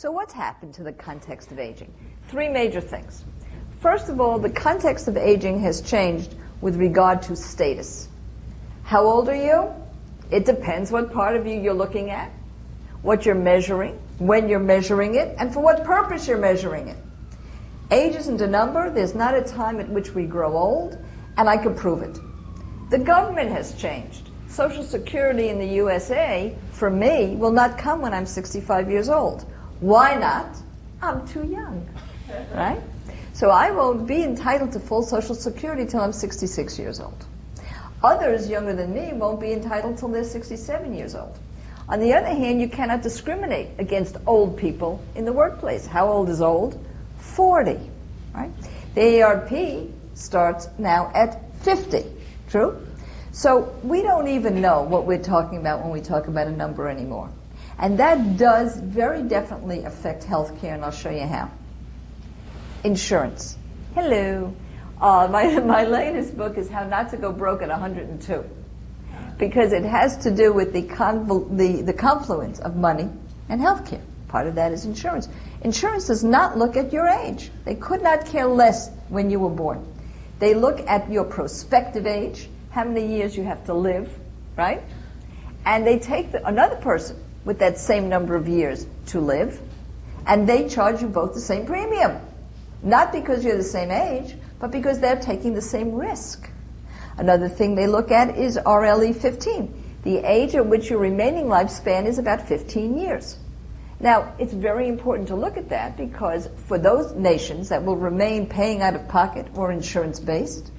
So what's happened to the context of aging? Three major things. First of all, the context of aging has changed with regard to status. How old are you? It depends what part of you you're looking at, what you're measuring, when you're measuring it, and for what purpose you're measuring it. Age isn't a number. There's not a time at which we grow old, and I can prove it. The government has changed. Social Security in the USA, for me, will not come when I'm 65 years old. Why not? I'm too young, right? So I won't be entitled to full Social Security till I'm 66 years old. Others younger than me won't be entitled till they're 67 years old. On the other hand, you cannot discriminate against old people in the workplace. How old is old? 40, right? The AARP starts now at 50, true? So we don't even know what we're talking about when we talk about a number anymore. And that does very definitely affect healthcare, and I'll show you how. Insurance. Hello. My latest book is How Not to Go Broke at 102, because it has to do with the confluence of money and healthcare. Part of that is insurance. Insurance does not look at your age. They could not care less when you were born. They look at your prospective age, how many years you have to live, right? And they take another person with that same number of years to live, and they charge you both the same premium. Not because you're the same age, but because they're taking the same risk. Another thing they look at is RLE 15. The age at which your remaining lifespan is about 15 years. Now, it's very important to look at that because for those nations that will remain paying out of pocket or insurance-based,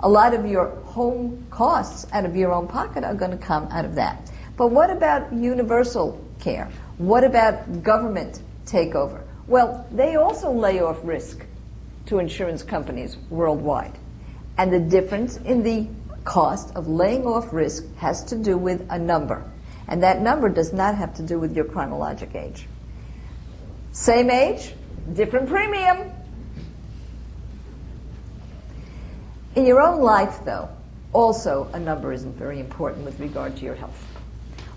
a lot of your home costs out of your own pocket are going to come out of that. But what about universal care? What about government takeover? Well, they also lay off risk to insurance companies worldwide. And the difference in the cost of laying off risk has to do with a number. And that number does not have to do with your chronologic age. Same age, different premium. In your own life, though, also a number isn't very important with regard to your health.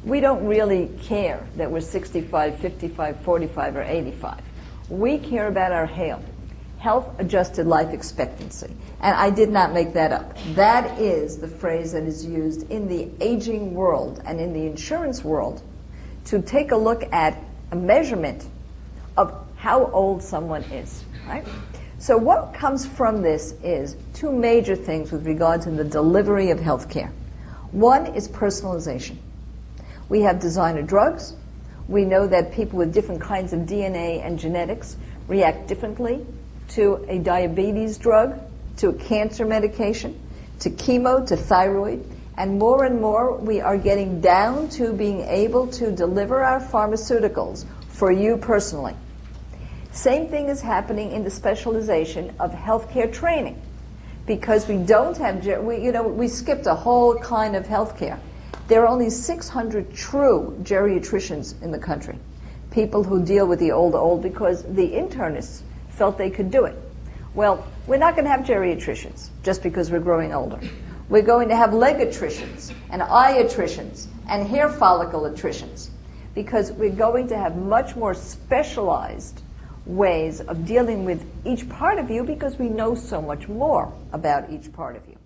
We don't really care that we're 65, 55, 45, or 85. We care about our health-adjusted life expectancy. And I did not make that up. That is the phrase that is used in the aging world and in the insurance world to take a look at a measurement of how old someone is, right? So what comes from this is two major things with regard to the delivery of health care. One is personalization. We have designer drugs. We know that people with different kinds of DNA and genetics react differently to a diabetes drug, to a cancer medication, to chemo, to thyroid, and more we are getting down to being able to deliver our pharmaceuticals for you personally. Same thing is happening in the specialization of healthcare training, because we don't have, we skipped a whole kind of healthcare. There are only 600 true geriatricians in the country, people who deal with the old because the internists felt they could do it. Well, we're not going to have geriatricians just because we're growing older. We're going to have legatricians and iatricians and hair follicle attricians, because we're going to have much more specialized ways of dealing with each part of you because we know so much more about each part of you.